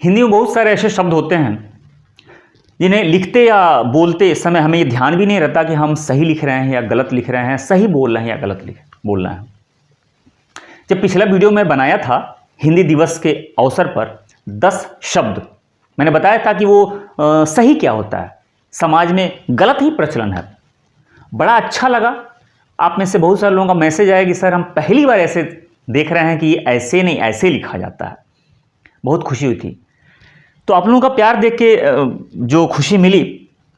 हिंदी में बहुत सारे ऐसे शब्द होते हैं जिन्हें लिखते या बोलते समय हमें ये ध्यान भी नहीं रहता कि हम सही लिख रहे हैं या गलत लिख रहे हैं, सही बोल रहे हैं या गलत बोल रहे हैं। जब पिछला वीडियो मैं बनाया था हिंदी दिवस के अवसर पर 10 शब्द, मैंने बताया था कि वो सही क्या होता है, समाज में गलत ही प्रचलन है। बड़ा अच्छा लगा। आप में से बहुत सारे लोगों का मैसेज आया कि सर हम पहली बार ऐसे देख रहे हैं कि ये ऐसे नहीं ऐसे लिखा जाता है। बहुत खुशी हुई थी। तो आप लोगों का प्यार देख के जो खुशी मिली,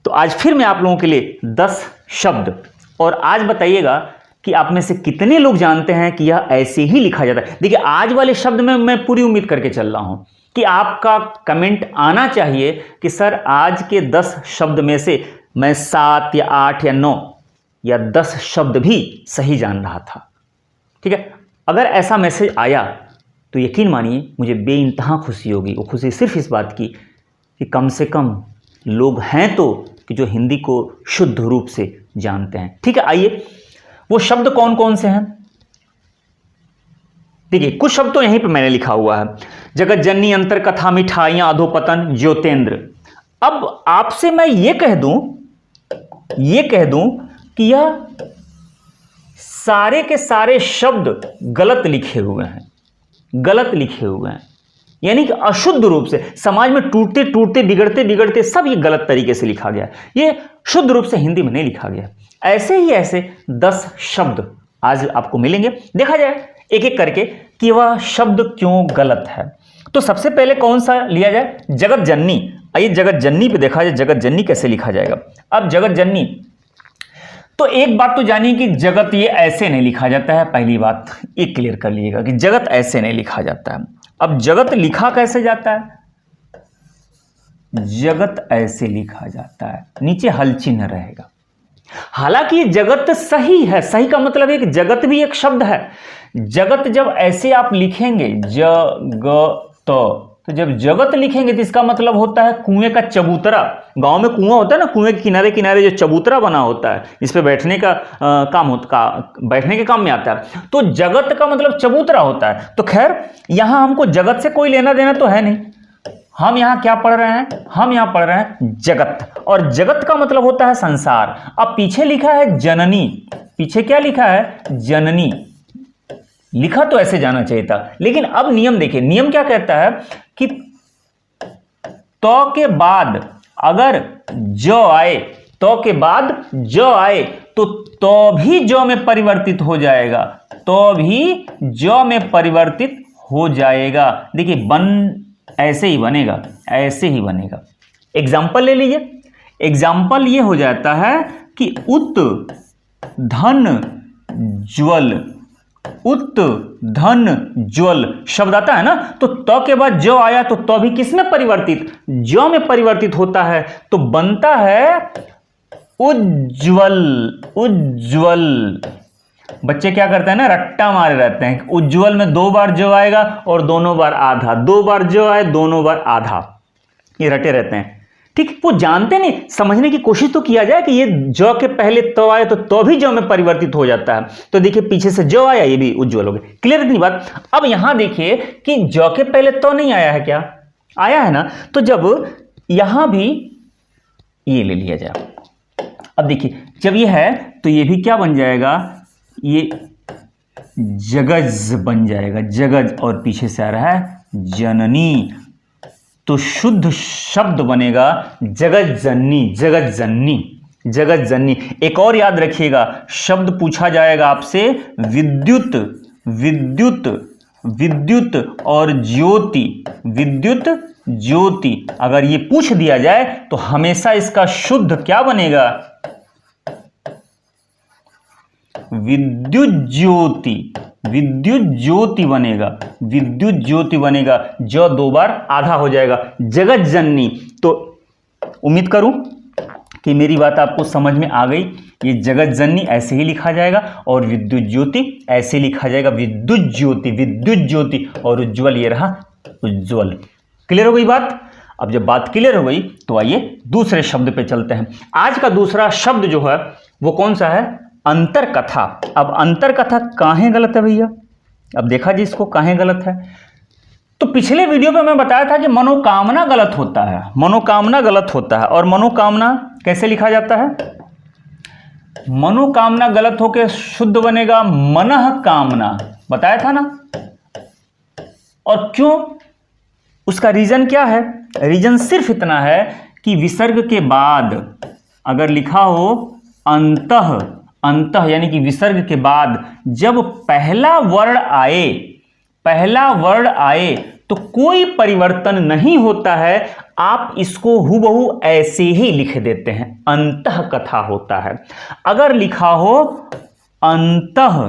तो आज फिर मैं आप लोगों के लिए 10 शब्द, और आज बताइएगा कि आप में से कितने लोग जानते हैं कि यह ऐसे ही लिखा जाता है। देखिए, आज वाले शब्द में मैं पूरी उम्मीद करके चल रहा हूं कि आपका कमेंट आना चाहिए कि सर आज के 10 शब्द में से मैं 7 या 8 या 9 या 10 शब्द भी सही जान रहा था। ठीक है, अगर ऐसा मैसेज आया तो यकीन मानिए मुझे बेइंतहा खुशी होगी। वो खुशी सिर्फ इस बात की कि कम से कम लोग हैं तो कि जो हिंदी को शुद्ध रूप से जानते हैं। ठीक है, आइए वो शब्द कौन कौन से हैं। देखिए, कुछ शब्द तो यहीं पर मैंने लिखा हुआ है। जगत जननी, अंतर कथा, मिठाइयां, अधोपतन, ज्योतेंद्र। अब आपसे मैं ये कह दूं कि यह सारे के सारे शब्द गलत लिखे हुए हैं, गलत लिखे हुए हैं, यानी कि अशुद्ध रूप से, समाज में टूटते टूटते बिगड़ते बिगड़ते सब ये गलत तरीके से लिखा गया है। ये शुद्ध रूप से हिंदी में नहीं लिखा गया। ऐसे ही ऐसे 10 शब्द आज आपको मिलेंगे। देखा जाए एक एक करके कि वह शब्द क्यों गलत है। तो सबसे पहले कौन सा लिया जाए? जगत जननी। आइए जगत जननी पे देखा जाए जगत जननी कैसे लिखा जाएगा। अब जगत जननी, तो एक बात तो जानिए कि जगत ये ऐसे नहीं लिखा जाता है। पहली बात ये क्लियर कर लीजिएगा कि जगत ऐसे नहीं लिखा जाता है। अब जगत लिखा कैसे जाता है? जगत ऐसे लिखा जाता है, नीचे हल चिन्ह रहेगा। हालांकि ये जगत सही है। सही का मतलब है कि जगत भी एक शब्द है। जगत जब ऐसे आप लिखेंगे तो जब जगत लिखेंगे तो इसका मतलब होता है कुएं का चबूतरा। गांव में कुआं होता है ना, कुएं के किनारे किनारे जो चबूतरा बना होता है, इस पे बैठने का बैठने के काम में आता है। तो जगत का मतलब चबूतरा होता है। तो खैर यहां हमको जगत से कोई लेना देना तो है नहीं। हम यहां क्या पढ़ रहे हैं? हम यहां पढ़ रहे हैं जगत, और जगत का मतलब होता है संसार। अब पीछे लिखा है जननी। पीछे क्या लिखा है? जननी। लिखा तो ऐसे जाना चाहिए था, लेकिन अब नियम देखिए। नियम क्या कहता है कि तो के बाद अगर जो आए, तो के बाद जो आए तो भी जो में परिवर्तित हो जाएगा। तो भी जो में परिवर्तित हो जाएगा। देखिए, बन ऐसे ही बनेगा, ऐसे ही बनेगा। एग्जाम्पल ले लीजिए। एग्जाम्पल ये हो जाता है कि उत धन ज्वल। उत धन ज्वल शब्द आता है ना, तो के बाद जो आया तो भी किस में परिवर्तित? जो में परिवर्तित होता है, तो बनता है उज्ज्वल। उज्ज्वल। बच्चे क्या करते हैं ना, रट्टा मारे रहते हैं। उज्ज्वल में 2 बार जो आएगा और दोनों बार आधा, 2 बार जो आए दोनों बार आधा, ये रटे रहते हैं। ठीक, वो जानते नहीं। समझने की कोशिश तो किया जाए कि ये जो के पहले तो आए तो भी जो में परिवर्तित हो जाता है। तो देखिए, पीछे से जो आया ये भी उज्ज्वल हो गया। क्लियर इतनी बात? अब यहां देखिए कि जो के पहले तो नहीं आया है, क्या आया है ना, तो जब यहां भी ये ले लिया जाए। अब देखिए, जब ये है तो ये भी क्या बन जाएगा? ये जगज बन जाएगा। जगज, और पीछे से आ रहा है जननी, तो शुद्ध शब्द बनेगा जगत जननी। जगत जननी, जगत जननी। एक और याद रखिएगा, शब्द पूछा जाएगा आपसे विद्युत, विद्युत, विद्युत और ज्योति। विद्युत, ज्योति अगर ये पूछ दिया जाए तो हमेशा इसका शुद्ध क्या बनेगा? विद्युत ज्योति। विद्युत ज्योति बनेगा। विद्युत ज्योति बनेगा। जो 2 बार आधा हो जाएगा। जगत जननी। तो उम्मीद करूं कि मेरी बात आपको समझ में आ गई। ये जगत जननी ऐसे ही लिखा जाएगा और विद्युत ज्योति ऐसे लिखा जाएगा। विद्युत ज्योति, विद्युत ज्योति, और उज्ज्वल ये रहा उज्ज्वल। क्लियर हो गई बात? अब जब बात क्लियर हो गई तो आइए दूसरे शब्द पे चलते हैं। आज का दूसरा शब्द जो है वो कौन सा है? अंतर कथा। अब अंतर कथा काहे गलत है भैया? अब देखा जी इसको काहे गलत है। तो पिछले वीडियो पे मैं बताया था कि मनोकामना गलत होता है, मनोकामना गलत होता है। और मनोकामना कैसे लिखा जाता है? मनोकामना गलत होके शुद्ध बनेगा मनः कामना, बताया था ना। और क्यों? उसका रीजन क्या है? रीजन सिर्फ इतना है कि विसर्ग के बाद अगर लिखा हो अंतः, अंतः यानी कि विसर्ग के बाद जब पहला वर्ण आए तो कोई परिवर्तन नहीं होता है, आप इसको हुबहू ऐसे ही लिख देते हैं, अंतः कथा होता है। अगर लिखा हो अंतः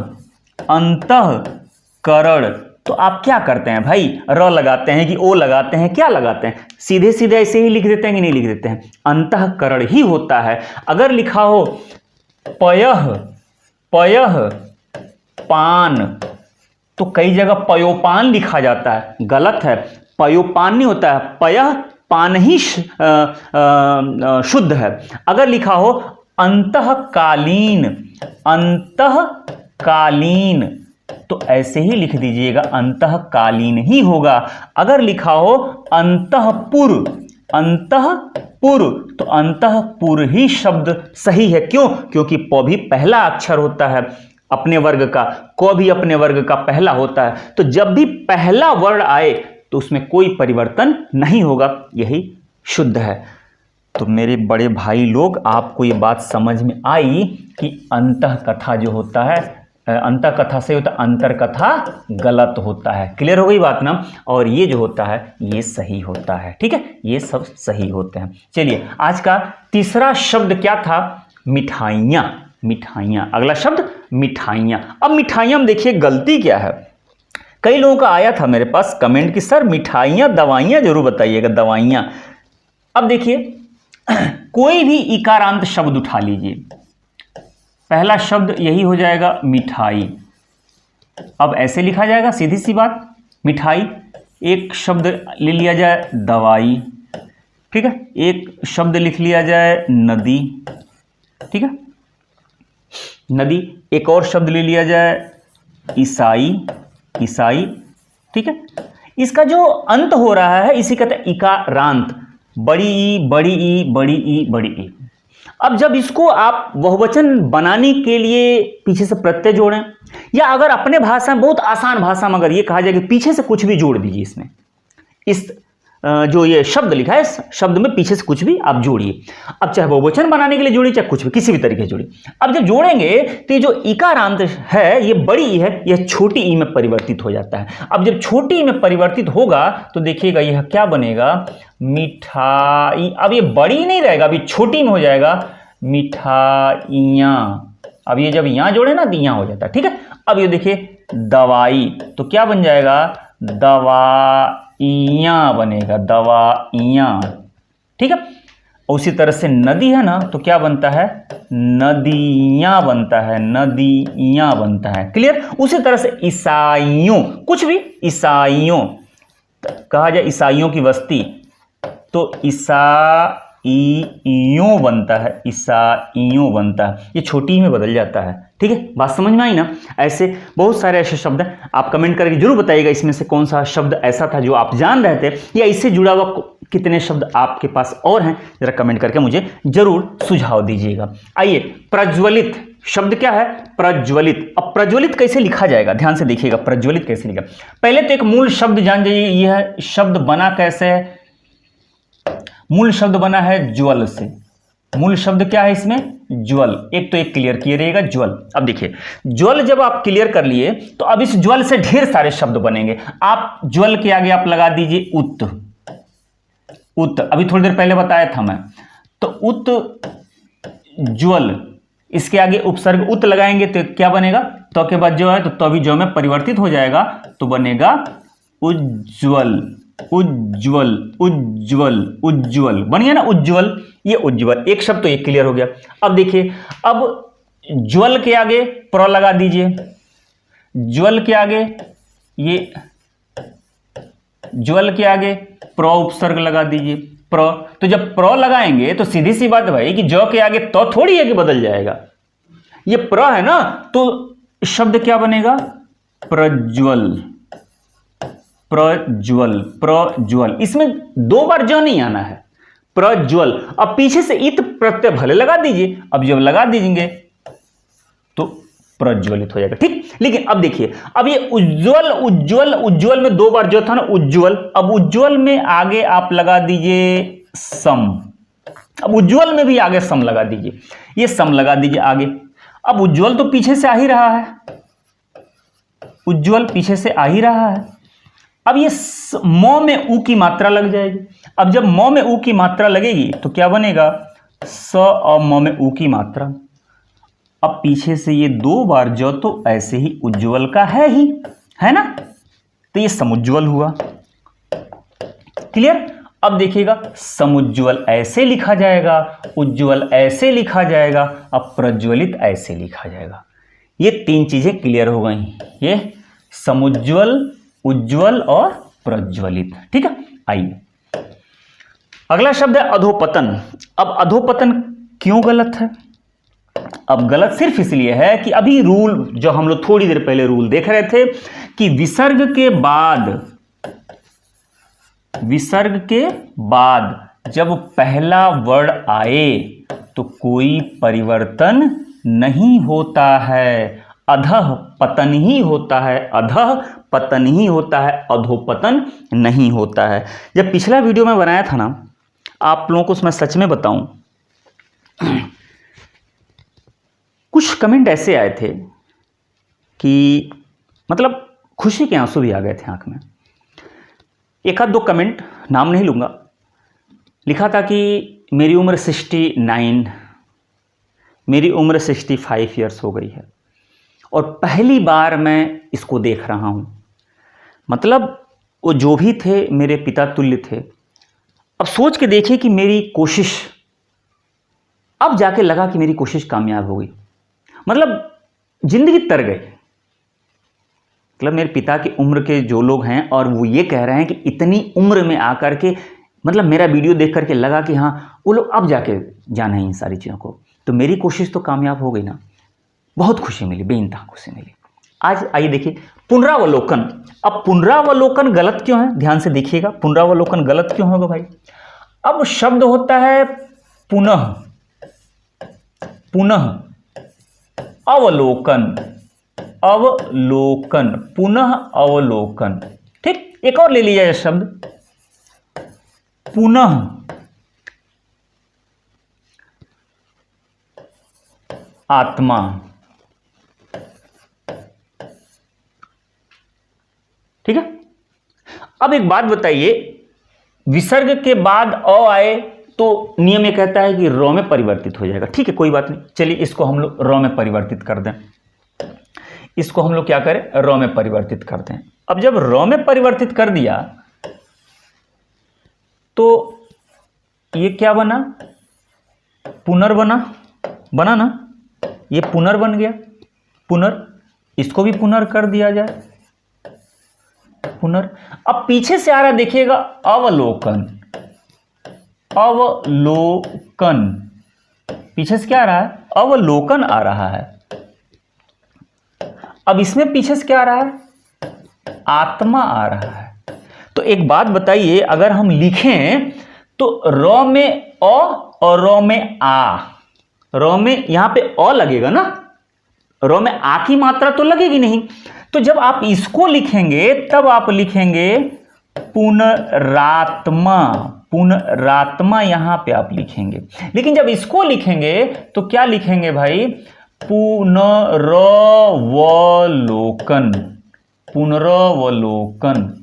अंतःकरण तो आप क्या करते हैं भाई? र लगाते हैं कि ओ लगाते हैं, क्या लगाते हैं? सीधे सीधे ऐसे ही लिख देते हैं कि नहीं लिख देते हैं? अंतःकरण ही होता है। अगर लिखा हो पयः पान तो कई जगह पयोपान लिखा जाता है, गलत है, पयोपान नहीं होता है, पयः पान ही शुद्ध है। अगर लिखा हो अंतःकालीन तो ऐसे ही लिख दीजिएगा, अंतःकालीन ही होगा। अगर लिखा हो अंतःपुर तो अंतःपुर ही शब्द सही है। क्यों? क्योंकि प भी पहला अक्षर होता है अपने वर्ग का, क भी अपने वर्ग का पहला होता है। तो जब भी पहला वर्ण आए तो उसमें कोई परिवर्तन नहीं होगा, यही शुद्ध है। तो मेरे बड़े भाई लोग, आपको ये बात समझ में आई कि अंतः कथा जो होता है, अंतः कथा से होता है, अंतर कथा गलत होता है। क्लियर हो गई बात ना? और ये जो होता है ये सही होता है। ठीक है, ये सब सही होते हैं। चलिए, आज का तीसरा शब्द क्या था? मिठाइयाँ। मिठाइयाँ, अगला शब्द मिठाइयाँ। अब मिठाइयाँ में देखिए गलती क्या है। कई लोगों का आया था मेरे पास कमेंट कि सर मिठाइयाँ दवाइयाँ जरूर बताइएगा, दवाइयाँ। अब देखिए कोई भी इकारांत शब्द उठा लीजिए, पहला शब्द यही हो जाएगा मिठाई। अब ऐसे लिखा जाएगा, सीधी सी बात, मिठाई। एक शब्द ले लिया जाए दवाई, ठीक है। एक शब्द लिख लिया जाए नदी, ठीक है, नदी। एक और शब्द ले लिया जाए ईसाई, ईसाई, ठीक है। इसका जो अंत हो रहा है इसी कहते हैं इकारांत, बड़ी ई, बड़ी ई, बड़ी ई, बड़ी ई। अब जब इसको आप बहुवचन बनाने के लिए पीछे से प्रत्यय जोड़ें, या अगर अपने भाषा में, बहुत आसान भाषा में अगर ये कहा जाए कि पीछे से कुछ भी जोड़ दीजिए, इसमें इस जो ये शब्द लिखा है इस शब्द में पीछे से कुछ भी आप जोड़िए। अब चाहे बहुवचन बनाने के लिए जोड़िए, चाहे कुछ भी, किसी भी तरीके से जोड़िए। अब जब जोड़ेंगे तो ये जो इकारांत है ये बड़ी ई है, यह छोटी ई में परिवर्तित हो जाता है। अब जब छोटी ई में परिवर्तित होगा तो देखिएगा यह क्या बनेगा? मिठाई। अब ये बड़ी नहीं रहेगा, अभी छोटी में हो जाएगा मिठाइयाँ। अब ये जब यहाँ जोड़े ना तो यहाँ हो जाता है, ठीक है। अब ये देखिए दवाई, तो क्या बन जाएगा? दवाइयाँ बनेगा, दवाइयाँ, ठीक है। उसी तरह से नदी है ना, तो क्या बनता है? नदियाँ बनता है, नदियाँ बनता है। क्लियर? उसी तरह से ईसाइयों, कुछ भी ईसाइयों कहा जाए, ईसाइयों की बस्ती, तो ईसाइयों बनता है, ईसाइयों बनता है। ये छोटी में बदल जाता है, ठीक है। बात समझ में आई ना? ऐसे बहुत सारे ऐसे शब्द हैं, आप कमेंट करके जरूर बताइएगा इसमें से कौन सा शब्द ऐसा था जो आप जान रहे थे, या इससे जुड़ा हुआ कितने शब्द आपके पास और हैं, जरा कमेंट करके मुझे जरूर सुझाव दीजिएगा। आइए, प्रज्वलित शब्द क्या है? प्रज्वलित। अब प्रज्वलित कैसे लिखा जाएगा, ध्यान से देखिएगा, प्रज्वलित कैसे लिखा। पहले तो एक मूल शब्द जान जाइए, यह शब्द बना कैसे है? मूल शब्द बना है ज्वल से। मूल शब्द क्या है इसमें? ज्वल। एक तो एक क्लियर किए रहेगा, ज्वल। अब देखिए, ज्वल जब आप क्लियर कर लिए तो अब इस ज्वल से ढेर सारे शब्द बनेंगे। आप ज्वल के आगे आप लगा दीजिए उत, उत। अभी थोड़ी देर पहले बताया था मैं, तो उत ज्वल, इसके आगे उपसर्ग उत लगाएंगे तो क्या बनेगा? तो के बाद जो है तो भी जो में परिवर्तित हो जाएगा तो बनेगा उज्ज्वल, उज्ज्वल, उज्ज्वल, उज्ज्वल बन गया ना, उज्ज्वल। ये उज्ज्वल, एक शब्द तो एक क्लियर हो गया। अब देखिए, अब ज्वल के आगे प्र लगा दीजिए, ज्वल के आगे ये, ज्वल के आगे प्र उपसर्ग लगा दीजिए, प्र। तो जब प्र लगाएंगे तो सीधी सी बात भाई कि ज के आगे तो थोड़ी है कि बदल जाएगा, ये प्र है ना, तो शब्द क्या बनेगा? प्रज्वल, प्रज्वल, प्रज्वल, इसमें 2 बार ज नहीं आना है, प्रज्वल। अब पीछे से इत प्रत्यय भले लगा दीजिए, अब जब लगा दीजिएंगे तो प्रज्वलित हो जाएगा, ठीक। लेकिन अब देखिए, अब ये उज्ज्वल, उज्ज्वल, उज्ज्वल में 2 बार जो था ना उज्ज्वल, अब उज्ज्वल में आगे आप लगा दीजिए सम, अब उज्ज्वल में भी आगे सम लगा दीजिए, ये सम लगा दीजिए आगे। अब उज्ज्वल तो पीछे से आ ही रहा है, उज्ज्वल पीछे से आ ही रहा है। अब ये मौ में ऊ की मात्रा लग जाएगी। अब जब मौ में ऊ की मात्रा लगेगी तो क्या बनेगा, स और म में ऊ की मात्रा। अब पीछे से ये 2 बार जो तो ऐसे ही उज्ज्वल का है ही, है ना, तो ये समुज्ज्वल हुआ। क्लियर। अब देखिएगा समुज्ज्वल ऐसे लिखा जाएगा, उज्ज्वल ऐसे लिखा जाएगा, अब प्रज्वलित ऐसे लिखा जाएगा। ये 3 चीजें क्लियर हो गई, ये समुज्ज्वल, उज्ज्वल और प्रज्वलित, ठीक है। आइए अगला शब्द है अधोपतन। अब अधोपतन क्यों गलत है? अब गलत सिर्फ इसलिए है कि अभी रूल जो हम लोग थोड़ी देर पहले रूल देख रहे थे कि विसर्ग के बाद जब पहला वर्ड आए तो कोई परिवर्तन नहीं होता है, अधः पतन ही होता है, अधः पतन ही होता है, अधोपतन नहीं होता है। जब पिछला वीडियो में बनाया था ना, आप लोगों को उसमें सच में बताऊं, कुछ कमेंट ऐसे आए थे कि मतलब खुशी के आंसू भी आ गए थे आंख में। 1-2 कमेंट, नाम नहीं लूंगा, लिखा था कि मेरी उम्र 69, मेरी उम्र 65 ईयर्स हो गई है और पहली बार मैं इसको देख रहा हूं। मतलब वो जो भी थे मेरे पिता तुल्य थे। अब सोच के देखिए कि मेरी कोशिश, अब जाके लगा कि मेरी कोशिश कामयाब हो गई, मतलब जिंदगी तर गई। मतलब मेरे पिता की उम्र के जो लोग हैं और वो ये कह रहे हैं कि इतनी उम्र में आकर के, मतलब मेरा वीडियो देख करके लगा कि हाँ वो लोग अब जाके जाना है इन सारी चीज़ों को, तो मेरी कोशिश तो कामयाब हो गई ना। बहुत खुशी मिली, बेइंतहा खुशी मिली। आज आइए देखिए पुनरावलोकन। अब पुनरावलोकन गलत क्यों है, ध्यान से देखिएगा, पुनरावलोकन गलत क्यों होगा भाई। अब शब्द होता है पुनः, पुनः अवलोकन, अवलोकन, पुनः अवलोकन, ठीक। एक और ले लीजिए शब्द पुनः आत्मा, ठीक है। अब एक बात बताइए, विसर्ग के बाद अ आए तो नियम ये कहता है कि र में परिवर्तित हो जाएगा, ठीक है, कोई बात नहीं। चलिए इसको हम लोग र में परिवर्तित कर दें, इसको हम लोग क्या करें, र में परिवर्तित करते हैं। अब जब र में परिवर्तित कर दिया तो ये क्या बना, पुनर्बना, बना ना, ये पुनर् बन गया, पुनर्, इसको भी पुनर् कर दिया जाए, पुनर्। अब पीछे से आ रहा है देखिएगा अवलोकन, अवलोकन, पीछे से क्या आ रहा है, अवलोकन आ रहा है। अब इसमें पीछे से क्या आ रहा है, आत्मा आ रहा है। तो एक बात बताइए, अगर हम लिखें तो र में अ और र में आ, र में यहां पे अ लगेगा ना, र में आ की मात्रा तो लगेगी नहीं। तो जब आप इसको लिखेंगे तब आप लिखेंगे पुनरात्मा, पुनरात्मा यहां पे आप लिखेंगे। लेकिन जब इसको लिखेंगे तो क्या लिखेंगे भाई, पुनरावलोकन, पुनरावलोकन,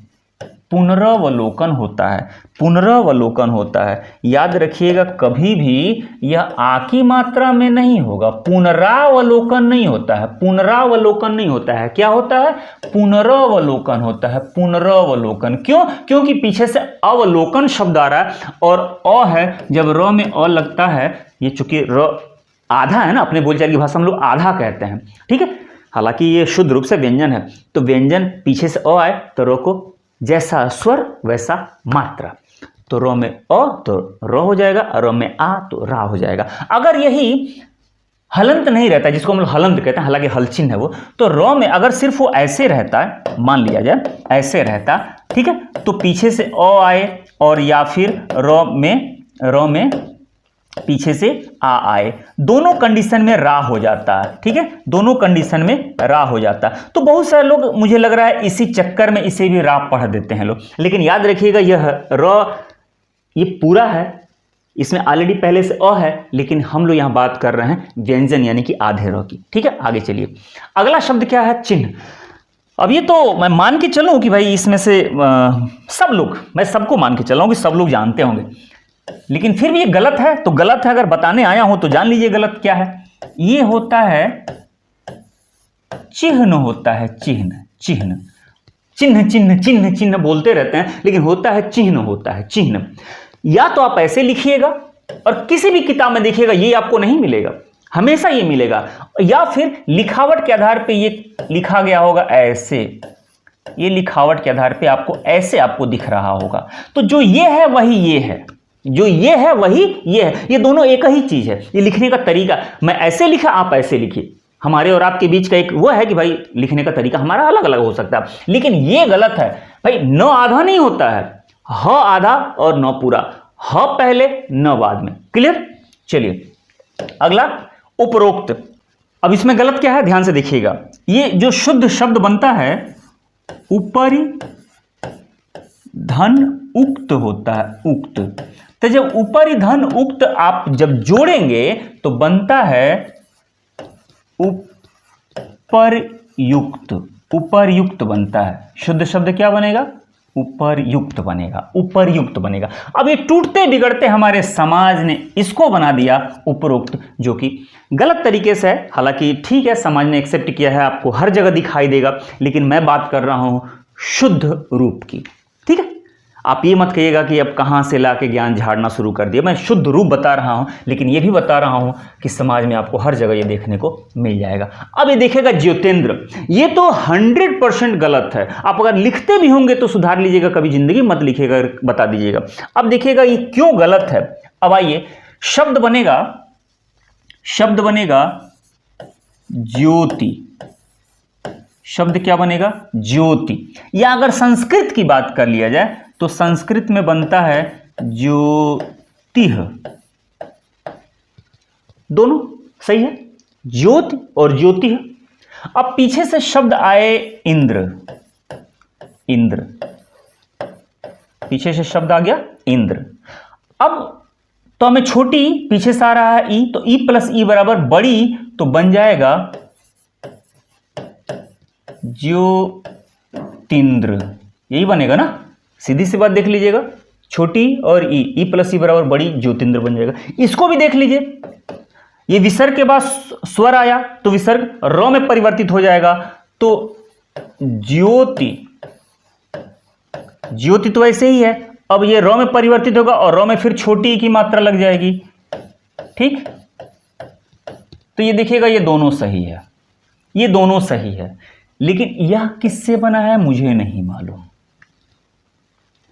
पुनरावलोकन होता है, पुनरावलोकन होता है। याद रखिएगा कभी भी यह आ की मात्रा में नहीं होगा, पुनरावलोकन नहीं होता है, पुनरावलोकन नहीं होता है, क्या होता है, पुनरावलोकन होता है, पुनरावलोकन। क्यों, क्योंकि पीछे से अवलोकन शब्द आ रहा है और अ है, जब र में अ लगता है, ये चूंकि र आधा है ना, अपने बोलचाल की भाषा हम लोग आधा कहते हैं, ठीक है। हालांकि ये शुद्ध रूप से व्यंजन है, तो व्यंजन पीछे से अ आए तो र को जैसा स्वर वैसा मात्रा, तो र में अ तो र हो जाएगा, र में आ तो रा हो जाएगा। अगर यही हलंत नहीं रहता है, जिसको हम लोग हलंत कहते हैं, हालांकि हल चिन्ह है वो। तो र में अगर सिर्फ वो ऐसे रहता है, मान लिया जाए ऐसे रहता, ठीक है, तो पीछे से अ आए और या फिर र में पीछे से आ आए, दोनों कंडीशन में रा हो जाता है, ठीक है, दोनों कंडीशन में रा हो जाता है। तो बहुत सारे लोग, मुझे लग रहा है इसी चक्कर में इसे भी रा पढ़ देते हैं लोग, लेकिन याद रखिएगा यह र ये पूरा है, इसमें ऑलरेडी पहले से अ है, लेकिन हम लोग यहां बात कर रहे हैं व्यंजन यानी कि आधे र की, ठीक है। आगे चलिए, अगला शब्द क्या है, चिन्ह। अब ये तो मैं मान के चलूं कि भाई इसमें से सब लोग, मैं सबको मान के चलूं कि सब लोग जानते होंगे, लेकिन फिर भी ये गलत है, तो गलत है, अगर बताने आया हूं तो जान लीजिए गलत क्या है। ये होता है चिन्ह, होता है चिन्ह, चिन्ह, चिन्ह, चिन्ह, चिन्ह, चिन्ह बोलते रहते हैं, लेकिन होता है चिन्ह, होता है चिन्ह। या तो आप ऐसे लिखिएगा और किसी भी किताब में देखिएगा ये आपको नहीं मिलेगा, हमेशा ये मिलेगा, या फिर लिखावट के आधार पे ये लिखा गया होगा ऐसे, ये लिखावट के आधार पे आपको ऐसे आपको दिख रहा होगा। तो जो ये है वही ये है, जो ये है वही ये है, ये दोनों एक ही चीज है। ये लिखने का तरीका, मैं ऐसे लिखा, आप ऐसे लिखिए, हमारे और आपके बीच का एक वो है कि भाई लिखने का तरीका हमारा अलग अलग हो सकता है, लेकिन ये गलत है भाई। न आधा नहीं होता है, ह आधा और न पूरा, ह पहले न बाद में। क्लियर? चलिए अगला उपरोक्त। अब इसमें गलत क्या है, ध्यान से देखिएगा। ये जो शुद्ध शब्द बनता है उपरि धन उक्त होता है, उक्त। तो जब उपरि धन उक्त आप जब जोड़ेंगे तो बनता है उपरयुक्त, उपरयुक्त बनता है। शुद्ध शब्द क्या बनेगा, उपरयुक्त बनेगा, उपरयुक्त बनेगा। अब ये टूटते बिगड़ते हमारे समाज ने इसको बना दिया उपरोक्त, जो कि गलत तरीके से है। हालांकि ठीक है, समाज ने एक्सेप्ट किया है, आपको हर जगह दिखाई देगा, लेकिन मैं बात कर रहा हूं शुद्ध रूप की, ठीक है। आप ये मत कहिएगा कि अब कहां से लाके ज्ञान झाड़ना शुरू कर दिया। मैं शुद्ध रूप बता रहा हूं, लेकिन ये भी बता रहा हूं कि समाज में आपको हर जगह ये देखने को मिल जाएगा। अब ये देखिएगा ज्योतिन्द्र, ये तो 100% गलत है। आप अगर लिखते भी होंगे तो सुधार लीजिएगा, कभी जिंदगी मत लिखिएगा, बता दीजिएगा। अब देखिएगा ये क्यों गलत है। अब आइए, शब्द बनेगा, शब्द बनेगा ज्योति। शब्द क्या बनेगा, ज्योति। या अगर संस्कृत की बात कर लिया जाए तो संस्कृत में बनता है ज्योतिः। दोनों सही है, ज्योति और ज्योतिः। अब पीछे से शब्द आए इंद्र, इंद्र, पीछे से शब्द आ गया इंद्र। अब तो हमें छोटी पीछे से आ रहा है ई, तो ई प्लस ई बराबर बड़ी, तो बन जाएगा ज्योतिन्द्र। यही बनेगा ना, सीधी सी बात देख लीजिएगा, छोटी और ई प्लस ई बराबर बड़ी, ज्योतिन्द्र बन जाएगा। इसको भी देख लीजिए, ये विसर्ग के बाद स्वर आया तो विसर्ग र में परिवर्तित हो जाएगा, तो ज्योति, ज्योति तो ऐसे ही है। अब ये र में परिवर्तित होगा और र में फिर छोटी की मात्रा लग जाएगी, ठीक। तो ये देखिएगा, ये दोनों सही है, ये दोनों सही है, लेकिन यह किससे बना है मुझे नहीं मालूम।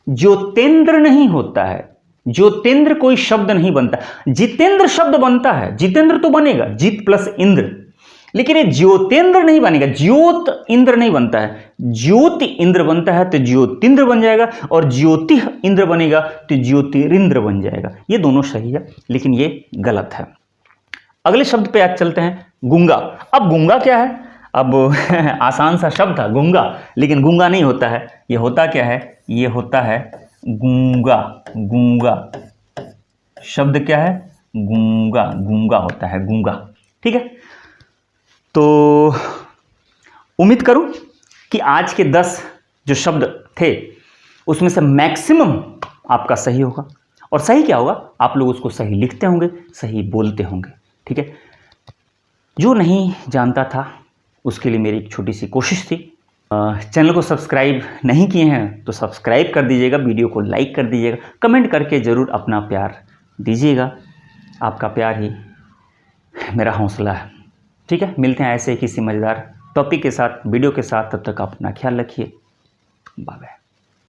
ज्योतिन्द्र नहीं होता है, ज्योतिन्द्र कोई शब्द नहीं बनता। जितेंद्र शब्द बनता है, जितेंद्र तो बनेगा, जित प्लस इंद्र, लेकिन ये ज्योतिन्द्र नहीं बनेगा, ज्योत इंद्र नहीं बनता है। ज्योति इंद्र बनता है तो ज्योतिन्द्र बन जाएगा, और ज्योति इंद्र बनेगा तो ज्योतिरिंद्र बन जाएगा। ये दोनों सही है, लेकिन ये गलत है। अगले शब्द पे आज चलते हैं, गूंगा। अब गूंगा क्या है, अब आसान सा शब्द था गूंगा, लेकिन गूंगा नहीं होता है। ये होता क्या है, ये होता है गूंगा, गूंगा। शब्द क्या है, गूंगा, गूंगा होता है, गूंगा, ठीक है। तो उम्मीद करूं कि आज के 10 जो शब्द थे उसमें से मैक्सिमम आपका सही होगा। और सही क्या होगा, आप लोग उसको सही लिखते होंगे, सही बोलते होंगे, ठीक है। जो नहीं जानता था उसके लिए मेरी एक छोटी सी कोशिश थी। चैनल को सब्सक्राइब नहीं किए हैं तो सब्सक्राइब कर दीजिएगा, वीडियो को लाइक कर दीजिएगा, कमेंट करके ज़रूर अपना प्यार दीजिएगा। आपका प्यार ही मेरा हौसला है, ठीक है। मिलते हैं ऐसे ही किसी मज़ेदार टॉपिक के साथ, वीडियो के साथ। तब तक अपना ख्याल रखिए, बाय बाय।